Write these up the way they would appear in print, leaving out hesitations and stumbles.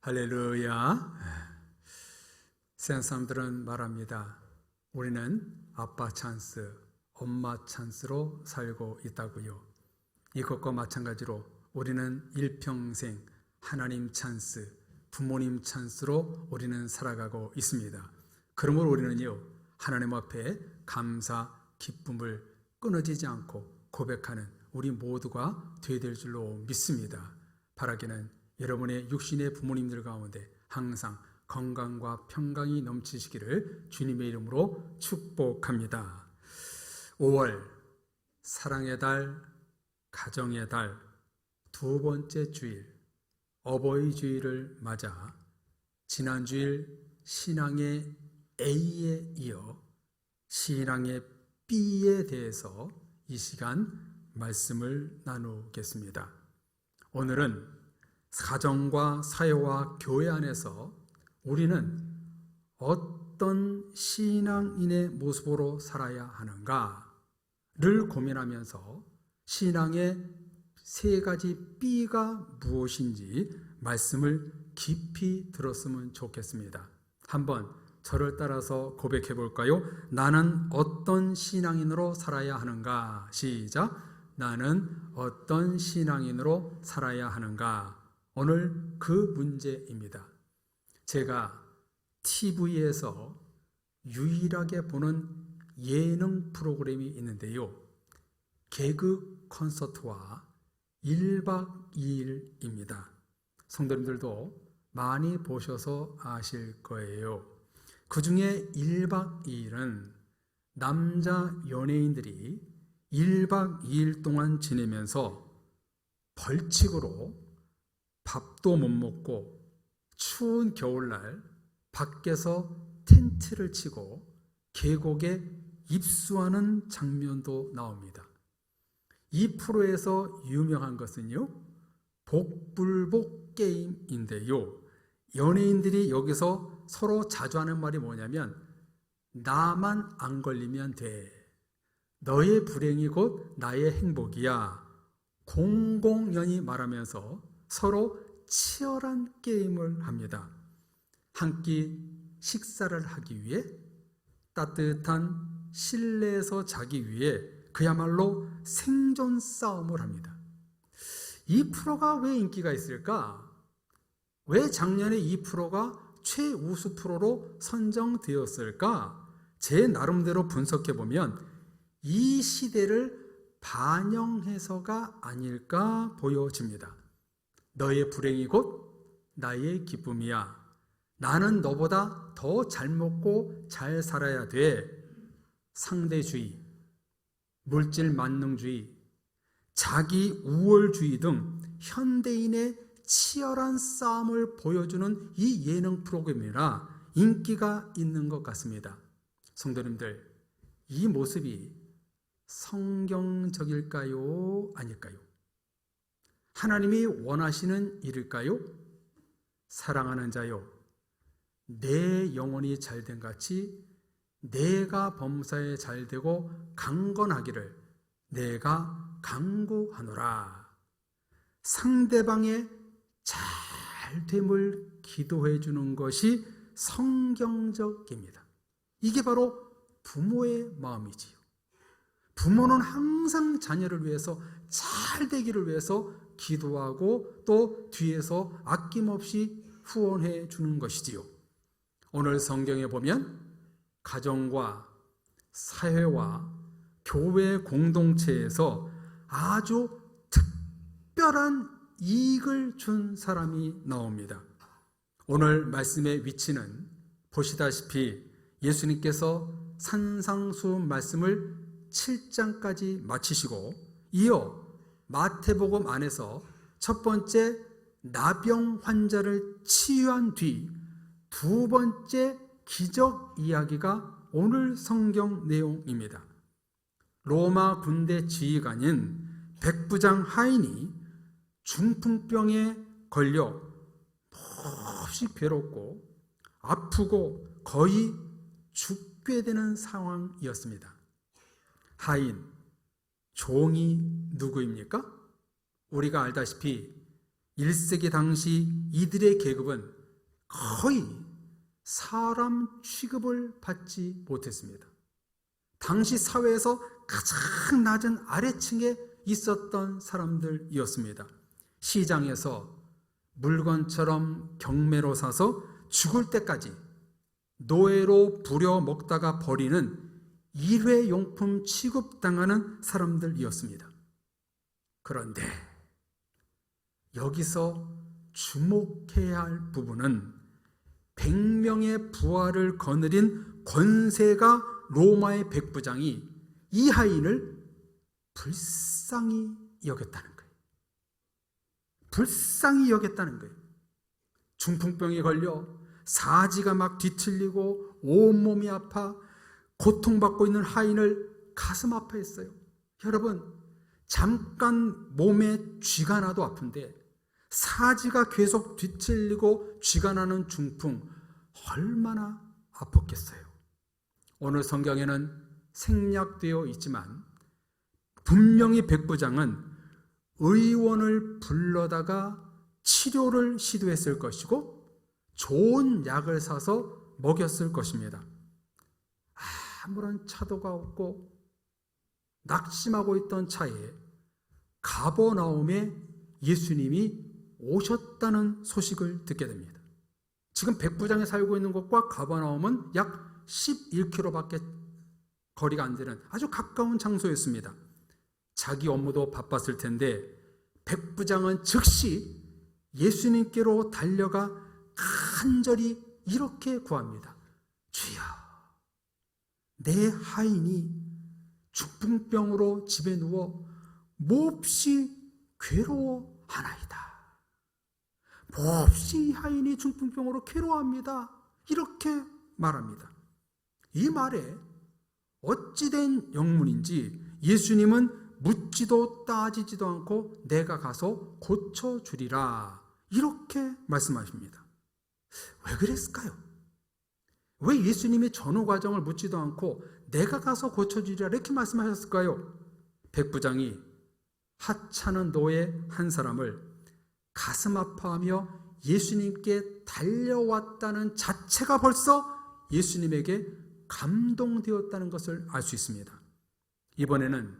할렐루야. 세상 사람들은 말합니다. 우리는 아빠 찬스, 엄마 찬스로 살고 있다고요. 이것과 마찬가지로 우리는 일평생 하나님 찬스, 부모님 찬스로 우리는 살아가고 있습니다. 그러므로 우리는요, 하나님 앞에 감사, 기쁨을 끊어지지 않고 고백하는 우리 모두가 되어야 될 줄로 믿습니다. 바라기는 여러분의 육신의 부모님들 가운데 항상 건강과 평강이 넘치시기를 주님의 이름으로 축복합니다. 5월 사랑의 달, 가정의 달, 두 번째 주일 어버이 주일을 맞아 지난 주일 신앙의 A에 이어 신앙의 B에 대해서 이 시간 말씀을 나누겠습니다. 오늘은 가정과 사회와 교회 안에서 우리는 어떤 신앙인의 모습으로 살아야 하는가를 고민하면서 신앙의 세 가지 B가 무엇인지 말씀을 깊이 들었으면 좋겠습니다. 한번 저를 따라서 고백해 볼까요? 나는 어떤 신앙인으로 살아야 하는가? 시작! 나는 어떤 신앙인으로 살아야 하는가? 오늘 그 문제입니다. 제가 TV에서 유일하게 보는 예능 프로그램이 있는데요. 개그 콘서트와 1박 2일입니다. 성도님들도 많이 보셔서 아실 거예요. 그 중에 1박 2일은 남자 연예인들이 1박 2일 동안 지내면서 벌칙으로 밥도 못 먹고 추운 겨울날 밖에서 텐트를 치고 계곡에 입수하는 장면도 나옵니다. 이 프로에서 유명한 것은요, 복불복 게임인데요. 연예인들이 여기서 서로 자주 하는 말이 뭐냐면 나만 안 걸리면 돼. 너의 불행이 곧 나의 행복이야. 공공연히 말하면서 서로 치열한 게임을 합니다. 한 끼 식사를 하기 위해, 따뜻한 실내에서 자기 위해 그야말로 생존 싸움을 합니다. 이 프로가 왜 인기가 있을까? 왜 작년에 이 프로가 최우수 프로로 선정되었을까? 제 나름대로 분석해보면 이 시대를 반영해서가 아닐까 보여집니다. 너의 불행이 곧 나의 기쁨이야. 나는 너보다 더 잘 먹고 잘 살아야 돼. 상대주의, 물질 만능주의, 자기 우월주의 등 현대인의 치열한 싸움을 보여주는 이 예능 프로그램이라 인기가 있는 것 같습니다. 성도님들, 이 모습이 성경적일까요? 아닐까요? 하나님이 원하시는 일일까요? 사랑하는 자요, 내 영혼이 잘된 같이 내가 범사에 잘되고 강건하기를 내가 간구하노라. 상대방의 잘됨을 기도해 주는 것이 성경적입니다. 이게 바로 부모의 마음이지요. 부모는 항상 자녀를 위해서 잘 되기를 위해서 기도하고 또 뒤에서 아낌없이 후원해 주는 것이지요. 오늘 성경에 보면 가정과 사회와 교회 공동체에서 아주 특별한 이익을 준 사람이 나옵니다. 오늘 말씀의 위치는 보시다시피 예수님께서 산상수훈 말씀을 7장까지 마치시고 이어 마태복음 안에서 첫 번째 나병 환자를 치유한 뒤 두 번째 기적 이야기가 오늘 성경 내용입니다. 로마 군대 지휘관인 백부장 하인이 중풍병에 걸려 몹시 괴롭고 아프고 거의 죽게 되는 상황이었습니다. 하인, 종이 누구입니까? 우리가 알다시피 1세기 당시 이들의 계급은 거의 사람 취급을 받지 못했습니다. 당시 사회에서 가장 낮은 아래층에 있었던 사람들이었습니다. 시장에서 물건처럼 경매로 사서 죽을 때까지 노예로 부려먹다가 버리는 일회용품 취급당하는 사람들이었습니다. 그런데 여기서 주목해야 할 부분은 100명의 부하를 거느린 권세가 로마의 백부장이 이 하인을 불쌍히 여겼다는 거예요. 불쌍히 여겼다는 거예요. 중풍병에 걸려 사지가 막 뒤틀리고 온몸이 아파 고통받고 있는 하인을 가슴 아파했어요. 여러분, 잠깐 몸에 쥐가 나도 아픈데 사지가 계속 뒤틀리고 쥐가 나는 중풍 얼마나 아팠겠어요. 오늘 성경에는 생략되어 있지만 분명히 백부장은 의원을 불러다가 치료를 시도했을 것이고 좋은 약을 사서 먹였을 것입니다. 아무런 차도가 없고 낙심하고 있던 차에 가버나움에 예수님이 오셨다는 소식을 듣게 됩니다. 지금 백부장이 살고 있는 곳과 가버나움은 약 11km밖에 거리가 안 되는 아주 가까운 장소였습니다. 자기 업무도 바빴을 텐데 백부장은 즉시 예수님께로 달려가 간절히 이렇게 구합니다. 주여, 내 하인이 중풍병으로 집에 누워 몹시 괴로워하나이다. 몹시 하인이 중풍병으로 괴로워합니다. 이렇게 말합니다. 이 말에 어찌된 영문인지 예수님은 묻지도 따지지도 않고 내가 가서 고쳐주리라 이렇게 말씀하십니다. 왜 그랬을까요? 왜 예수님이 전후 과정을 묻지도 않고 내가 가서 고쳐주리라 이렇게 말씀하셨을까요? 백부장이 하찮은 노예 한 사람을 가슴 아파하며 예수님께 달려왔다는 자체가 벌써 예수님에게 감동되었다는 것을 알 수 있습니다. 이번에는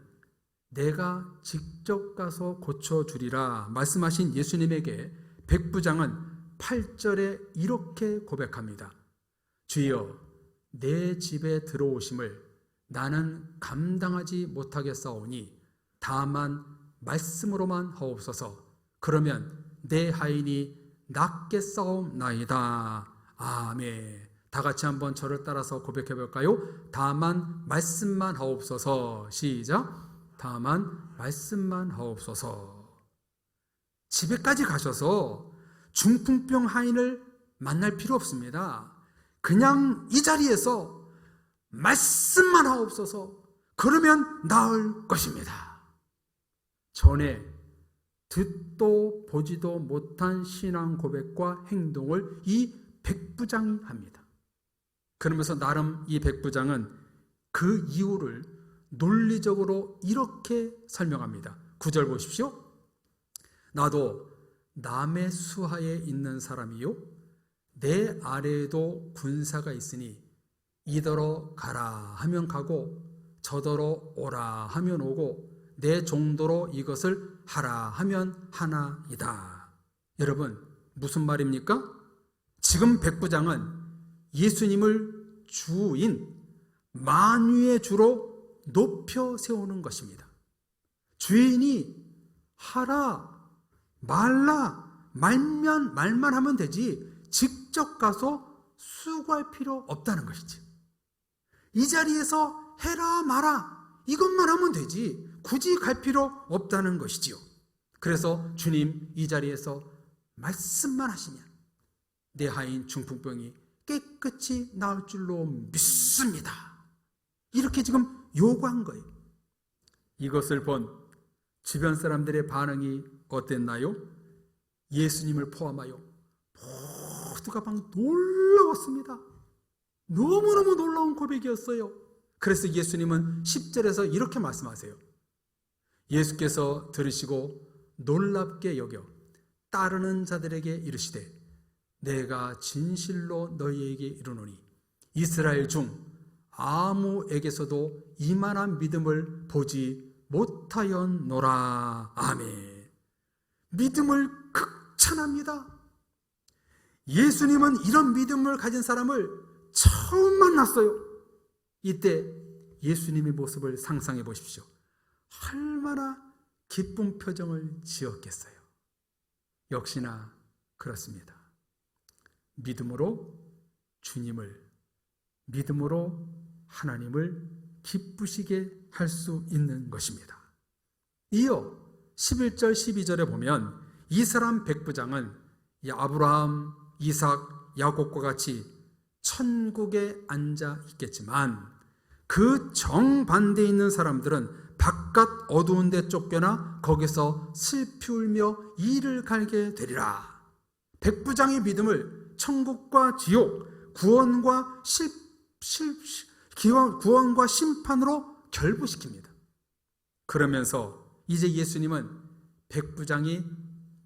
내가 직접 가서 고쳐주리라 말씀하신 예수님에게 백부장은 8절에 이렇게 고백합니다. 주여, 내 집에 들어오심을 나는 감당하지 못하겠사오니 다만 말씀으로만 하옵소서. 그러면 내 하인이 낫겠사옵나이다. 아멘. 다 같이 한번 저를 따라서 고백해 볼까요? 다만 말씀만 하옵소서. 시작. 다만 말씀만 하옵소서. 집에까지 가셔서 중풍병 하인을 만날 필요 없습니다. 그냥 이 자리에서 말씀만 하옵소서. 그러면 나을 것입니다. 전에 듣도 보지도 못한 신앙 고백과 행동을 이 백부장이 합니다. 그러면서 나름 이 백부장은 그 이유를 논리적으로 이렇게 설명합니다. 9절 보십시오. 나도 남의 수하에 있는 사람이요 내 아래에도 군사가 있으니 이더러 가라 하면 가고 저더러 오라 하면 오고 내 정도로 이것을 하라 하면 하나이다. 여러분, 무슨 말입니까? 지금 백부장은 예수님을 주인 만유의 주로 높여 세우는 것입니다. 주인이 하라 말라 말만 하면 되지 직접 가서 수고할 필요 없다는 것이지. 이 자리에서 해라 마라 이것만 하면 되지 굳이 갈 필요 없다는 것이지요. 그래서 주님 이 자리에서 말씀만 하시면 내 하인 중풍병이 깨끗이 나을 줄로 믿습니다. 이렇게 지금 요구한 거예요. 이것을 본 주변 사람들의 반응이 어땠나요? 예수님을 포함하여 모두가 막 놀라웠습니다. 너무너무 놀라운 고백이었어요. 그래서 예수님은 10절에서 이렇게 말씀하세요. 예수께서 들으시고 놀랍게 여겨 따르는 자들에게 이르시되 내가 진실로 너희에게 이르노니 이스라엘 중 아무에게서도 이만한 믿음을 보지 못하였노라. 아멘. 믿음을 극찬합니다. 예수님은 이런 믿음을 가진 사람을 처음 만났어요. 이때 예수님의 모습을 상상해 보십시오. 얼마나 기쁜 표정을 지었겠어요. 역시나 그렇습니다. 믿음으로 주님을, 믿음으로 하나님을 기쁘시게 할 수 있는 것입니다. 이어 11절 12절에 보면 이 사람 백부장은 아브라함, 이삭, 야곱과 같이 천국에 앉아 있겠지만 그 정반대에 있는 사람들은 바깥 어두운 데 쫓겨나 거기서 슬피 울며 이를 갈게 되리라. 백부장의 믿음을 천국과 지옥, 구원과 심판으로 결부시킵니다. 그러면서 이제 예수님은 백부장이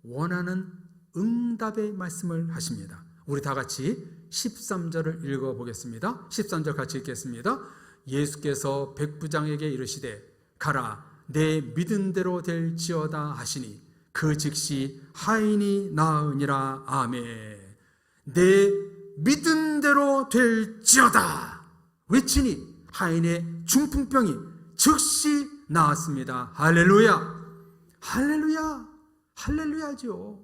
원하는 응답의 말씀을 하십니다. 우리 다 같이 13절을 읽어보겠습니다. 13절 같이 읽겠습니다. 예수께서 백부장에게 이르시되 가라, 내 믿은 대로 될지어다 하시니 그 즉시 하인이 나으니라. 아멘. 내 믿은 대로 될지어다 외치니 하인의 중풍병이 즉시 나았습니다. 할렐루야, 할렐루야, 할렐루야죠.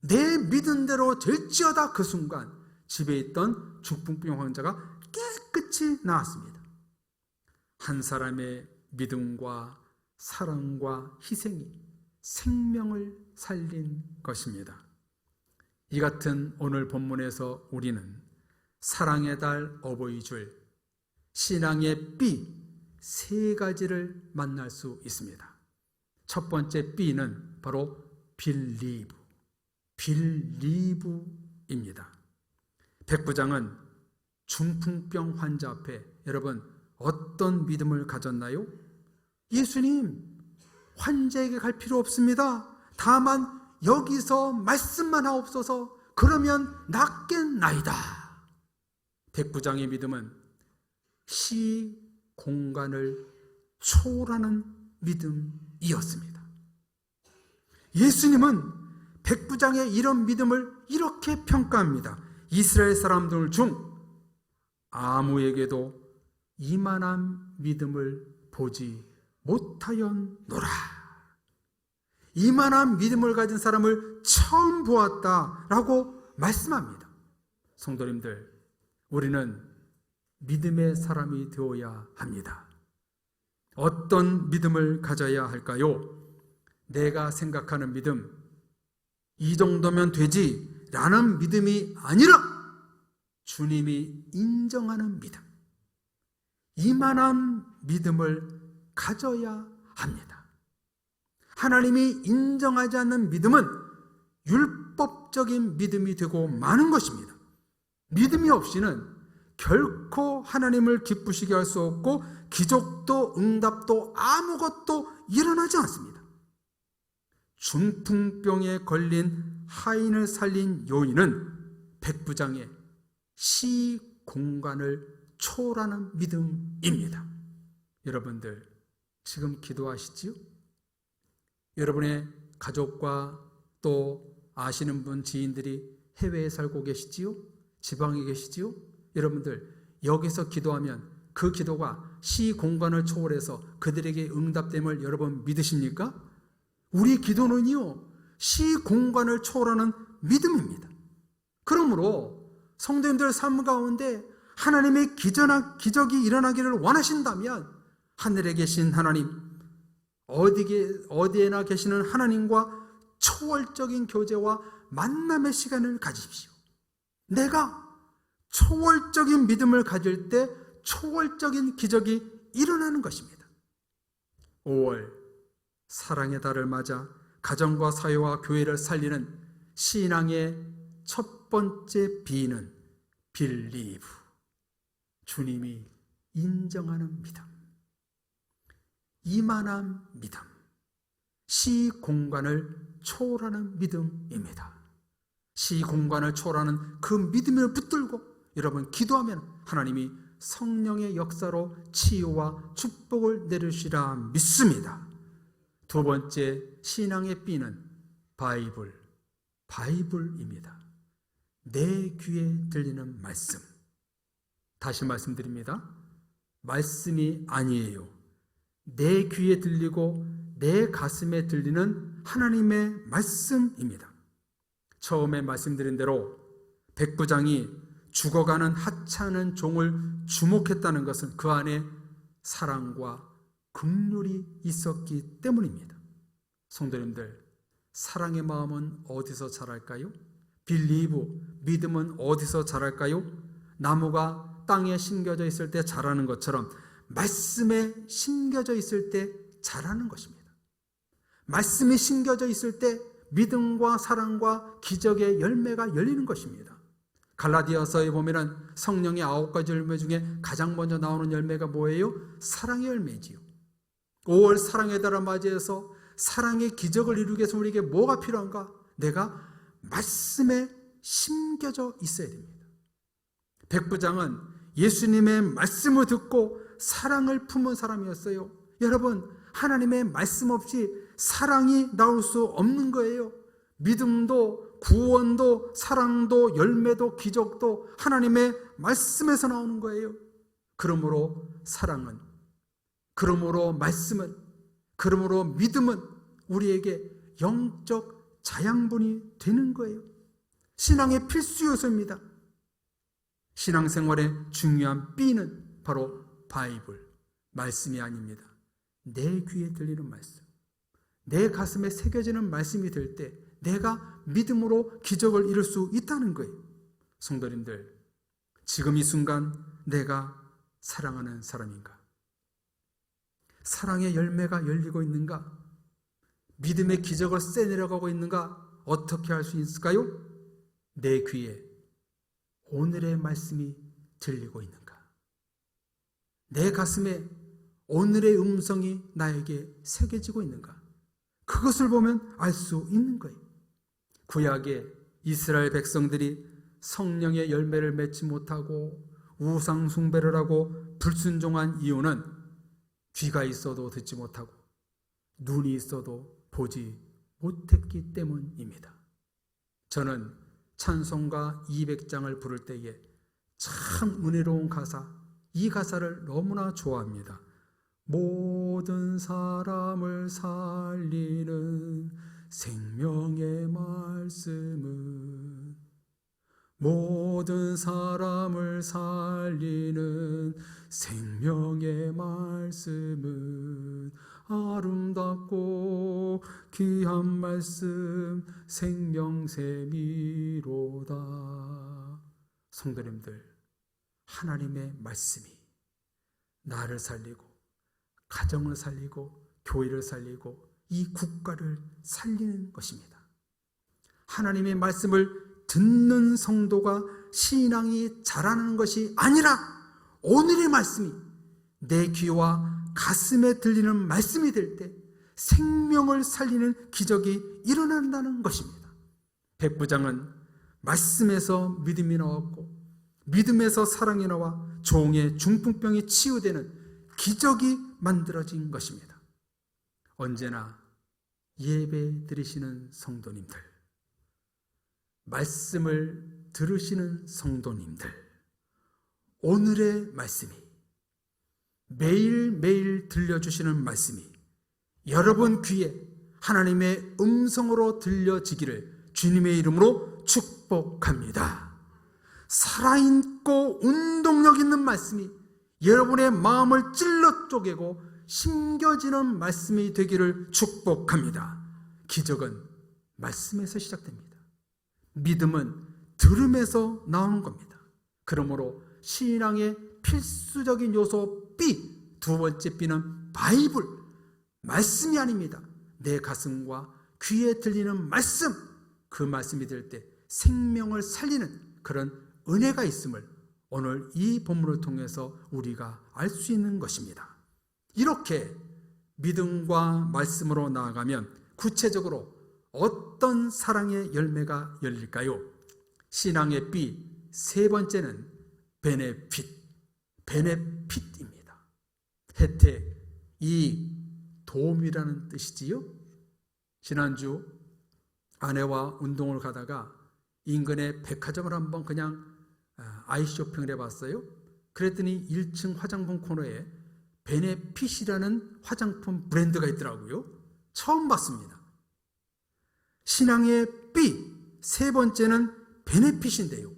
내 믿은 대로 될지어다. 그 순간 집에 있던 중풍병 환자가 깨끗이 나았습니다. 한 사람의 믿음과 사랑과 희생이 생명을 살린 것입니다. 이 같은 오늘 본문에서 우리는 사랑의 달 어버이줄, 신앙의 B 세 가지를 만날 수 있습니다. 첫 번째 B는 바로 빌리브입니다. 백부장은 중풍병 환자 앞에 여러분 어떤 믿음을 가졌나요? 예수님, 환자에게 갈 필요 없습니다. 다만 여기서 말씀만 하옵소서. 그러면 낫겠나이다. 백부장의 믿음은 시 공간을 초월하는 믿음이었습니다. 예수님은 백부장의 이런 믿음을 이렇게 평가합니다. 이스라엘 사람들 중 아무에게도 이만한 믿음을 보지 못하였노라. 이만한 믿음을 가진 사람을 처음 보았다라고 말씀합니다. 성도님들, 우리는 믿음의 사람이 되어야 합니다. 어떤 믿음을 가져야 할까요? 내가 생각하는 믿음, 이 정도면 되지 라는 믿음이 아니라 주님이 인정하는 믿음, 이만한 믿음을 가져야 합니다. 하나님이 인정하지 않는 믿음은 율법적인 믿음이 되고 마는 것입니다. 믿음이 없이는 결코 하나님을 기쁘시게 할 수 없고 기적도 응답도 아무것도 일어나지 않습니다. 중풍병에 걸린 하인을 살린 요인은 백부장의 시 공간을 초월하는 믿음입니다. 여러분들 지금 기도하시지요? 여러분의 가족과 또 아시는 분, 지인들이 해외에 살고 계시지요? 지방에 계시지요? 여러분들 여기서 기도하면 그 기도가 시 공간을 초월해서 그들에게 응답됨을 여러분 믿으십니까? 우리 기도는요, 시 공간을 초월하는 믿음입니다. 그러므로 성도님들 삶 가운데 하나님의 기적이 일어나기를 원하신다면 하늘에 계신 하나님, 어디에나 계시는 하나님과 초월적인 교제와 만남의 시간을 가지십시오. 내가 초월적인 믿음을 가질 때 초월적인 기적이 일어나는 것입니다. 5월 사랑의 달을 맞아 가정과 사회와 교회를 살리는 신앙의 첫 번째 B는 빌리브, 주님이 인정하는 믿음, 이만한 믿음, 시 공간을 초월하는 믿음입니다. 시 공간을 초월하는 그 믿음을 붙들고 여러분 기도하면 하나님이 성령의 역사로 치유와 축복을 내리시라 믿습니다. 두 번째 신앙의 B는 바이블입니다. 내 귀에 들리는 말씀. 다시 말씀드립니다. 말씀이 아니에요. 내 귀에 들리고 내 가슴에 들리는 하나님의 말씀입니다. 처음에 말씀드린 대로 백부장이 죽어가는 하찮은 종을 주목했다는 것은 그 안에 사랑과 긍휼이 있었기 때문입니다. 성도님들, 사랑의 마음은 어디서 자랄까요? 믿음은 어디서 자랄까요? 나무가 땅에 심겨져 있을 때 자라는 것처럼 말씀에 심겨져 있을 때 자라는 것입니다. 말씀이 심겨져 있을 때 믿음과 사랑과 기적의 열매가 열리는 것입니다. 갈라디아서에 보면은 성령의 9가지 열매 중에 가장 먼저 나오는 열매가 뭐예요? 사랑의 열매지요. 5월 사랑의 달을 맞이해서 사랑의 기적을 이루기 위해서 우리에게 뭐가 필요한가? 내가 말씀에 심겨져 있어야 됩니다. 백부장은 예수님의 말씀을 듣고 사랑을 품은 사람이었어요. 여러분, 하나님의 말씀 없이 사랑이 나올 수 없는 거예요. 믿음도 구원도 사랑도 열매도 기적도 하나님의 말씀에서 나오는 거예요. 그러므로 사랑은, 그러므로 말씀은, 그러므로 믿음은 우리에게 영적 자양분이 되는 거예요. 신앙의 필수 요소입니다. 신앙생활의 중요한 B는 바로 말씀이 아닙니다. 내 귀에 들리는 말씀, 내 가슴에 새겨지는 말씀이 될 때 내가 믿음으로 기적을 이룰 수 있다는 거예요. 성도님들, 지금 이 순간 내가 사랑하는 사람인가? 사랑의 열매가 열리고 있는가? 믿음의 기적을 쐬내려가고 있는가? 어떻게 할 수 있을까요? 내 귀에 오늘의 말씀이 들리고 있는가? 내 가슴에 오늘의 음성이 나에게 새겨지고 있는가? 그것을 보면 알 수 있는 거예요. 구약의 이스라엘 백성들이 성령의 열매를 맺지 못하고 우상 숭배를 하고 불순종한 이유는 귀가 있어도 듣지 못하고 눈이 있어도 보지 못했기 때문입니다. 저는 찬송가 200장을 부를 때에 참 은혜로운 가사, 이 가사를 너무나 좋아합니다. 모든 사람을 살리는 생명의 말씀은, 모든 사람을 살리는 생명의 말씀은 아름답고 귀한 말씀 생명샘이로다. 성도님들, 하나님의 말씀이 나를 살리고 가정을 살리고 교회를 살리고 이 국가를 살리는 것입니다. 하나님의 말씀을 듣는 성도가 신앙이 자라는 것이 아니라 오늘의 말씀이 내 귀와 가슴에 들리는 말씀이 될 때 생명을 살리는 기적이 일어난다는 것입니다. 백부장은 말씀에서 믿음이 나왔고 믿음에서 사랑이 나와 종의 중풍병이 치유되는 기적이 만들어진 것입니다. 언제나 예배 드리시는 성도님들, 말씀을 들으시는 성도님들, 오늘의 말씀이, 매일매일 들려주시는 말씀이 여러분 귀에 하나님의 음성으로 들려지기를 주님의 이름으로 축복합니다. 살아있고 운동력 있는 말씀이 여러분의 마음을 찔러 쪼개고 심겨지는 말씀이 되기를 축복합니다. 기적은 말씀에서 시작됩니다. 믿음은 들음에서 나오는 겁니다. 그러므로 신앙의 필수적인 요소 B, 두 번째 B는 말씀이 아닙니다. 내 가슴과 귀에 들리는 말씀, 그 말씀이 될 때 생명을 살리는 그런 은혜가 있음을 오늘 이 본문을 통해서 우리가 알 수 있는 것입니다. 이렇게 믿음과 말씀으로 나아가면 구체적으로 어떤 사랑의 열매가 열릴까요? 신앙의 B, 세 번째는 베네핏입니다. 혜택, 이익, 도움이라는 뜻이지요. 지난주 아내와 운동을 가다가 인근의 백화점을 한번 그냥 아이 쇼핑을 해봤어요. 그랬더니 1층 화장품 코너에 베네핏이라는 화장품 브랜드가 있더라고요. 처음 봤습니다. 신앙의 B, 세 번째는 베네핏인데요.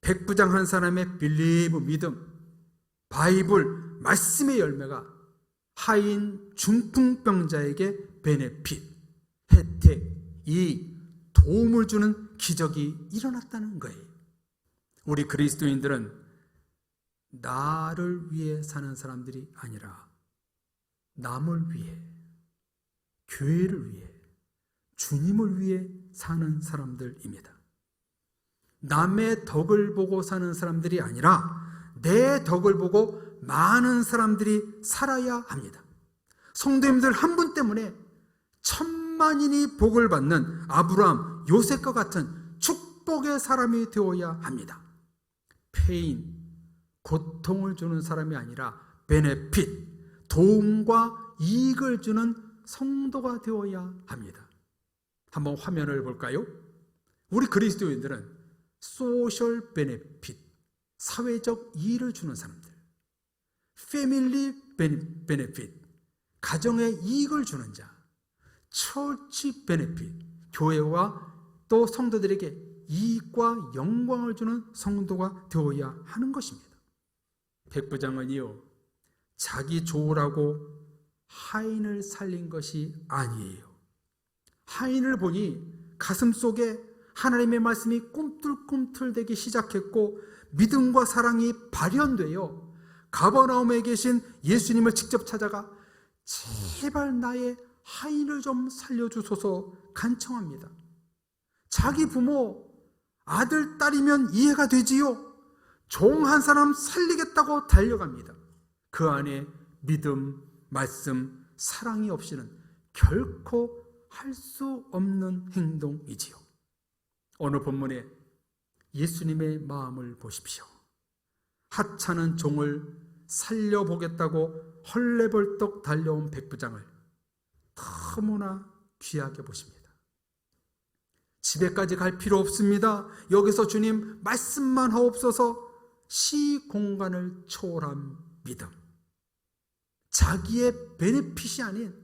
백부장 한 사람의 빌리브, 믿음, 바이블, 말씀의 열매가 하인 중풍병자에게 베네핏, 혜택, 이익, 도움을 주는 기적이 일어났다는 거예요. 우리 그리스도인들은 나를 위해 사는 사람들이 아니라 남을 위해, 교회를 위해, 주님을 위해 사는 사람들입니다. 남의 덕을 보고 사는 사람들이 아니라 내 덕을 보고 많은 사람들이 살아야 합니다. 성도님들 한 분 때문에 천만인이 복을 받는 아브라함, 요셉과 같은 축복의 사람이 되어야 합니다. 페인, 고통을 주는 사람이 아니라 베네핏, 도움과 이익을 주는 성도가 되어야 합니다. 한번 화면을 볼까요? 우리 그리스도인들은 소셜 베네핏, 사회적 이익을 주는 사람들, 패밀리 베네핏, 가정의 이익을 주는 자, 처치 베네핏, 교회와 또 성도들에게 이익과 영광을 주는 성도가 되어야 하는 것입니다. 백부장은요, 자기 좋으라고 하인을 살린 것이 아니에요. 하인을 보니 가슴 속에 하나님의 말씀이 꿈틀꿈틀대기 시작했고 믿음과 사랑이 발현되어 가버나움에 계신 예수님을 직접 찾아가 제발 나의 하인을 좀 살려주소서 간청합니다. 자기 부모, 아들, 딸이면 이해가 되지요. 종 한 사람 살리겠다고 달려갑니다. 그 안에 믿음, 말씀, 사랑이 없이는 결코 할 수 없는 행동이지요. 오늘 본문에 예수님의 마음을 보십시오. 하찮은 종을 살려보겠다고 헐레벌떡 달려온 백부장을 너무나 귀하게 보십니다. 집에까지 갈 필요 없습니다. 여기서 주님 말씀만 하옵소서. 시공간을 초월한 믿음, 자기의 베네핏이 아닌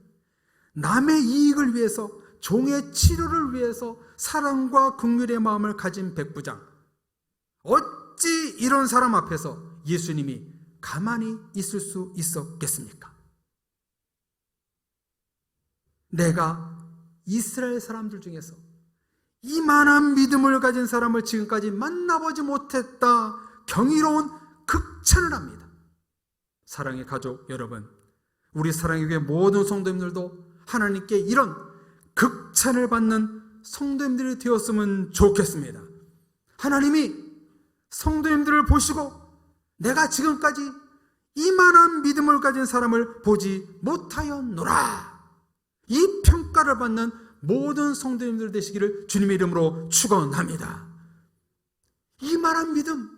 남의 이익을 위해서, 종의 치료를 위해서 사랑과 긍휼의 마음을 가진 백부장, 어찌 이런 사람 앞에서 예수님이 가만히 있을 수 있었겠습니까? 내가 이스라엘 사람들 중에서 이만한 믿음을 가진 사람을 지금까지 만나보지 못했다, 경이로운 극찬을 합니다. 사랑의 가족 여러분, 우리 사랑의 교회 모든 성도님들도 하나님께 이런 극찬을 받는 성도님들이 되었으면 좋겠습니다. 하나님이 성도님들을 보시고 내가 지금까지 이만한 믿음을 가진 사람을 보지 못하였노라, 이 평가를 받는 모든 성도님들 되시기를 주님의 이름으로 축원합니다. 이만한 믿음,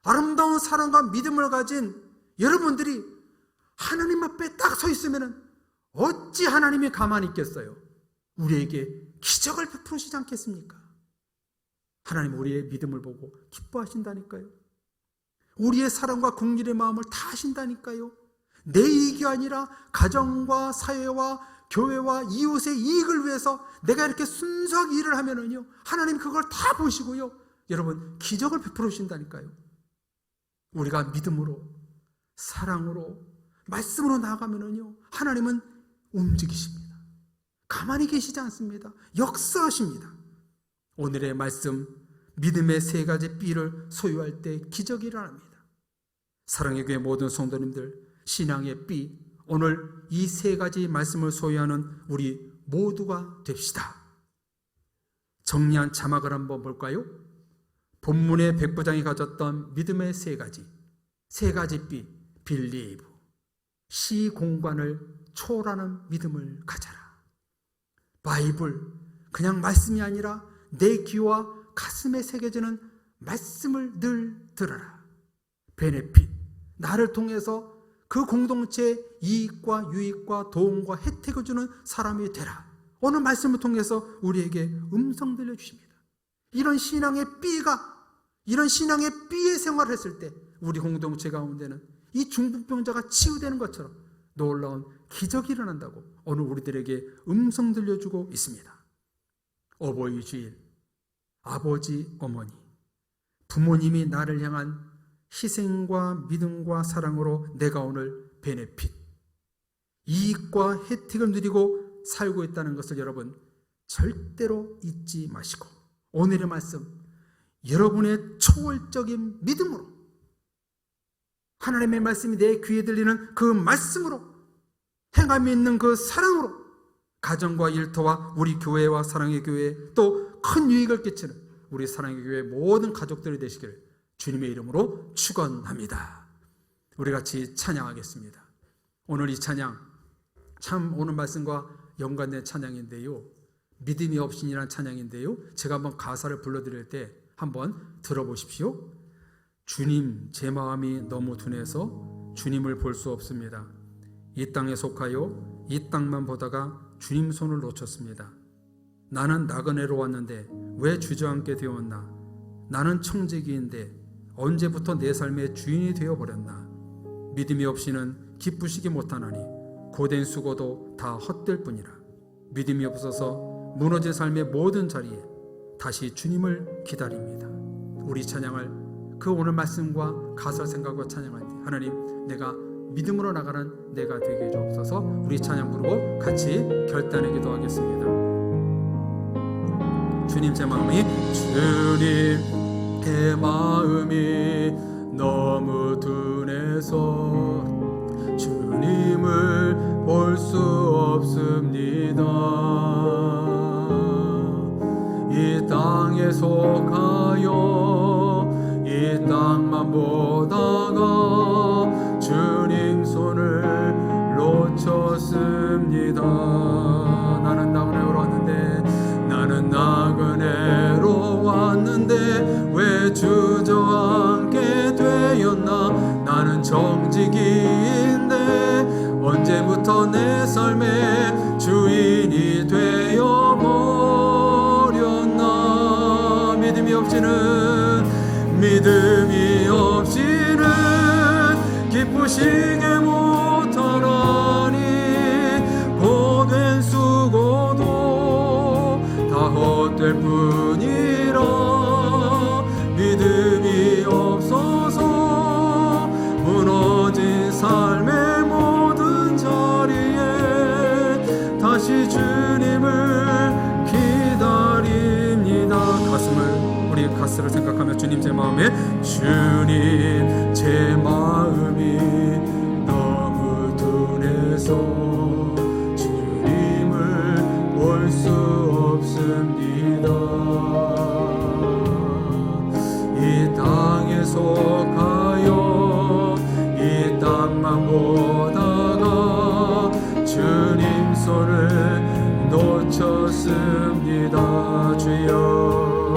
아름다운 사랑과 믿음을 가진 여러분들이 하나님 앞에 딱 서 있으면 어찌 하나님이 가만히 있겠어요? 우리에게 기적을 베푸시지 않겠습니까? 하나님 우리의 믿음을 보고 기뻐하신다니까요. 우리의 사랑과 긍휼의 마음을 다 아신다니까요. 내 이익이 아니라 가정과 사회와 교회와 이웃의 이익을 위해서 내가 이렇게 순수하게 일을 하면은요, 하나님 그걸 다 보시고요, 여러분 기적을 베풀어 주신다니까요. 우리가 믿음으로, 사랑으로, 말씀으로 나아가면은요, 하나님은 움직이십니다. 가만히 계시지 않습니다. 역사하십니다. 오늘의 말씀, 믿음의 세 가지 B를 소유할 때 기적이 일어납니다. 사랑의 교회 모든 성도님들, 신앙의 B, 오늘 이 세 가지 말씀을 소유하는 우리 모두가 됩시다. 정리한 자막을 한번 볼까요? 본문의 백부장이 가졌던 믿음의 세 가지 B, believe, 시공간을 초월하는 믿음을 가져라. 바이블, 그냥 말씀이 아니라 내 귀와 가슴에 새겨지는 말씀을 늘 들어라. 베네핏, 나를 통해서 그 공동체의 이익과 유익과 도움과 혜택을 주는 사람이 되라. 오늘 말씀을 통해서 우리에게 음성 들려주십니다. 이런 신앙의 삐의 생활을 했을 때 우리 공동체 가운데는 이 중풍병자가 치유되는 것처럼 놀라운 기적이 일어난다고 오늘 우리들에게 음성 들려주고 있습니다. 어버이 주일, 아버지, 어머니, 부모님이 나를 향한 희생과 믿음과 사랑으로 내가 오늘 베네핏, 이익과 혜택을 누리고 살고 있다는 것을 여러분 절대로 잊지 마시고, 오늘의 말씀 여러분의 초월적인 믿음으로, 하나님의 말씀이 내 귀에 들리는 그 말씀으로, 행함이 있는 그 사랑으로 가정과 일터와 우리 교회와 사랑의 교회, 또 큰 유익을 끼치는 우리 사랑의 교회 모든 가족들이 되시기를 주님의 이름으로 축원합니다. 우리 같이 찬양하겠습니다. 오늘 이 찬양 참 오늘 말씀과 연관된 찬양인데요, 믿음이 없이니라는 찬양인데요, 제가 한번 가사를 불러드릴 때 한번 들어보십시오. 주님, 제 마음이 너무 둔해서 주님을 볼 수 없습니다. 이 땅에 속하여 이 땅만 보다가 주님 손을 놓쳤습니다. 나는 나그네로 왔는데 왜 주저앉게 되었나? 나는 청지기인데 언제부터 내 삶의 주인이 되어버렸나? 믿음이 없이는 기쁘시기 못하나니 고된 수고도 다 헛될 뿐이라. 믿음이 없어서 무너진 삶의 모든 자리에 다시 주님을 기다립니다. 우리 찬양을 그 오늘 말씀과 가사를 생각하고 찬양할 때 하나님, 내가 믿음으로 나가는 내가 되게 해주옵소서. 우리 찬양 부르고 같이 결단의 기도하겠습니다. 주님, 제 마음이 너무 둔해서 주님을 볼 수 없습니다. 이 땅에 속하여 이 땅만 보다가 주님 손을 놓쳤습니다. 나는 나그네로 왔는데 왜 주저앉게 되었나? 나는 정직인데 언제부터 내 삶의 주인이 되어버렸나? 믿음이 없이는 기쁘시게 못하나니 고된 수고도 다 헛될 뿐이라. 믿음이 없어서 무너진 삶의 모든 자리에 다시 주님을 기다립니다. 우리 가슴을 생각하며 주님, 제 마음이 너무 둔해서 주님을 볼 수 없습니다. 이 땅에 속하여 이 땅만 보다가 주님 손을 놓쳤습니다. 주여,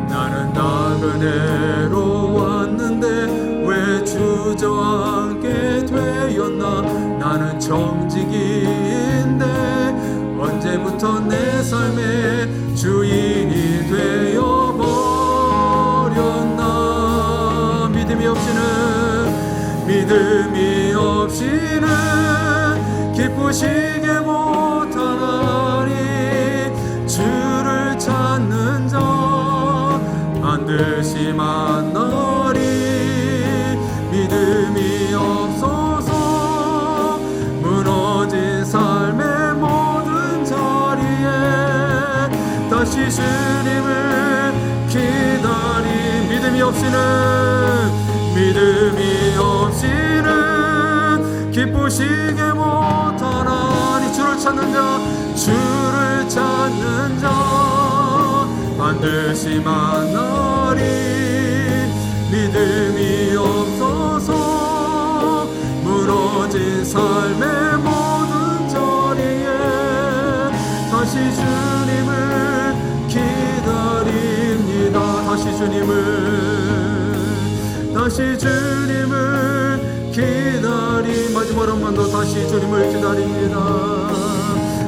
나는 나그네로 왔는데 왜 주저앉게 되었나? 나는 정직인데 언제부터 내 삶의 주인이 되어버렸나? 믿음이 없이는 기쁘시게 못하나니 주를 찾는 자 반드시 만나리. 믿음이 없어서 무너진 삶의 모든 자리에 다시 주님을 기다리. 믿음이 없이는 기쁘시게 못하나니 주를 찾는 자 반드시 만나리. 믿음이 없어서 무너진 삶의 모든 자리에 주님을 기다리 마지막 한 번 더 다시 주님을 기다립니다.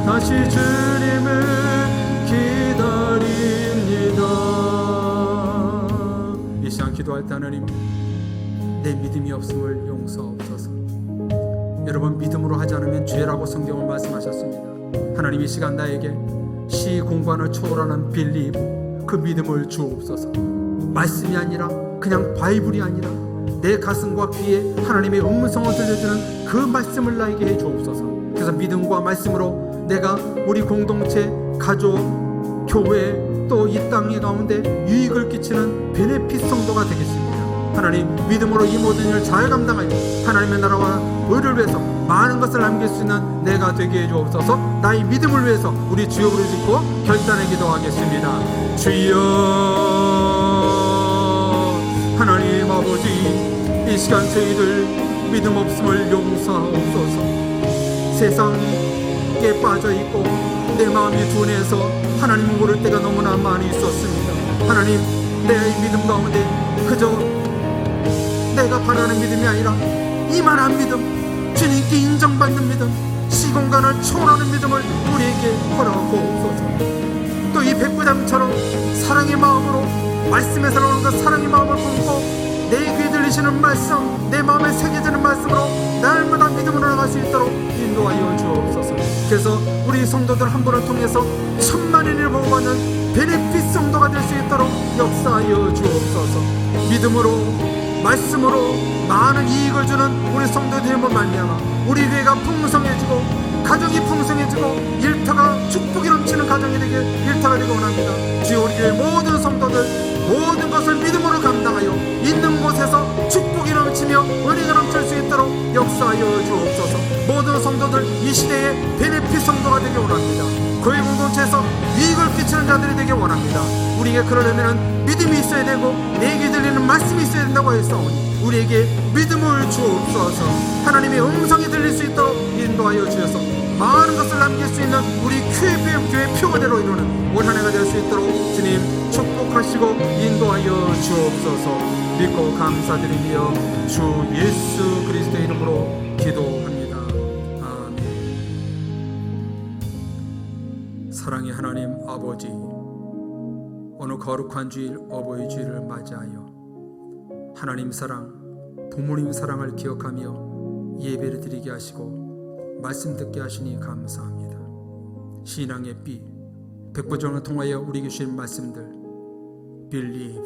다시 주님을 기다립니다. 이 시간 기도할 때 하나님, 내 믿음이 없음을 용서하옵소서. 여러분, 믿음으로 하지 않으면 죄라고 성경은 말씀하셨습니다. 하나님, 이 시간 나에게 시 공간을 초월하는 빌리브, 그 믿음을 주옵소서. 말씀이 아니라 그냥 바이블이 아니라 내 가슴과 귀에 하나님의 음성을 들려주는 그 말씀을 나에게 해 주옵소서. 그래서 믿음과 말씀으로 내가 우리 공동체, 가족, 교회, 또 이 땅의 가운데 유익을 끼치는 베네핏 성도가 되겠습니다. 하나님, 믿음으로 이 모든 일을 잘 감당하여 하나님의 나라와 의를 위해서 많은 것을 남길 수 있는 내가 되게 해 주옵소서. 나의 믿음을 위해서 우리 주여 부르짖고 결단에 기도하겠습니다. 주여, 하나님 아버지, 이 시간 저희들 믿음 없음을 용서하옵소서. 세상에 빠져있고 내 마음이 둔해서 하나님을 모를 때가 너무나 많이 있었습니다. 하나님, 내 믿음 가운데 그저 내가 바라는 믿음이 아니라 이만한 믿음, 주님께 인정받는 믿음, 시공간을 초월하는 믿음을 우리에게 허락하옵소서. 또 이 백부장처럼 사랑의 마음으로 말씀에 살아오는 그 사랑의 마음을 품고 내 귀에 들리시는 말씀, 내 마음에 새겨지는 말씀으로 날마다 믿음으로 나갈 수 있도록 인도하여 주옵소서. 그래서 우리 성도들 한 분을 통해서 천만인을 보호받는 베네핏 성도가 될 수 있도록 역사하여 주옵소서. 믿음으로, 말씀으로 많은 이익을 주는 우리 성도들의 말미암아 우리 교회가 풍성해지고 가정이 풍성해지고 일터가 축복이 넘치는 가정이 되길, 일터가 되기 원합니다. 주여, 우리 교회 모든 성도들 모든 것을 믿음으로 감당하여 있는 곳에서 축복이 넘치며 은혜가 넘칠 수 있도록 역사하여 주옵소서. 모든 성도들 이 시대에 베네핏 성도가 되기 원합니다. 교회 공동체에서 이익을 끼치는 자들이 되기 원합니다. 우리에게 그러려면 믿음이 있어야 되고 내게 들리는 말씀이 있어야 된다고 했사오니 우리에게 믿음을 주옵소서. 하나님의 음성이 들릴 수 있도록 인도하여 주셔서 많은 것을 남길 수 있는 우리 교회 표대로 이루는 올 한 해가 될 수 있도록 주님 축복하시고 인도하여 주옵소서. 믿고 감사드리며 주 예수 그리스도의 이름으로 기도합니다. 아멘. 사랑의 하나님 아버지, 오늘 거룩한 주일, 어버이 주일을 맞이하여 하나님 사랑, 부모님 사랑을 기억하며 예배를 드리게 하시고 말씀 듣게 하시니 감사합니다. 신앙의 비, 백부정을 통하여 우리에게 주신 말씀들, believe,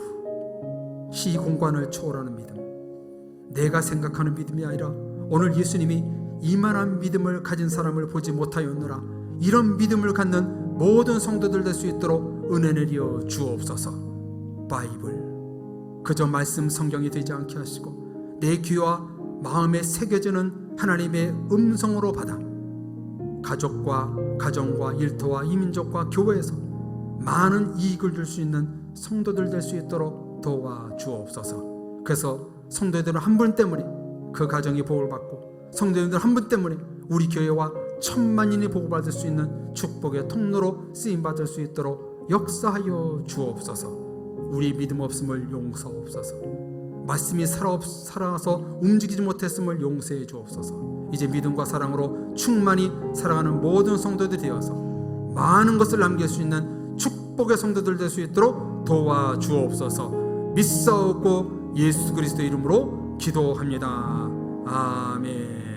시공간을 초월하는 믿음, 내가 생각하는 믿음이 아니라 오늘 예수님이 이만한 믿음을 가진 사람을 보지 못하였노라, 이런 믿음을 갖는 모든 성도들 될 수 있도록 은혜 내려 주옵소서. 바이블, 그저 말씀 성경이 되지 않게 하시고 내 귀와 마음에 새겨지는 하나님의 음성으로 받아 가족과 가정과 일터와 이민족과 교회에서 많은 이익을 줄 수 있는 성도들 될 수 있도록 도와주옵소서. 그래서 성도들 한 분 때문에 그 가정이 복을 받고 성도들 한 분 때문에 우리 교회와 천만인이 복을 받을 수 있는 축복의 통로로 쓰임받을 수 있도록 역사하여 주옵소서. 우리 믿음 없음을 용서옵소서. 말씀이 살아서 움직이지 못했음을 용서해 주옵소서. 이제 믿음과 사랑으로 충만히 살아가는 모든 성도들이 되어서 많은 것을 남길 수 있는 축복의 성도들 될 수 있도록 도와주옵소서. 믿사옵고 예수 그리스도 이름으로 기도합니다. 아멘.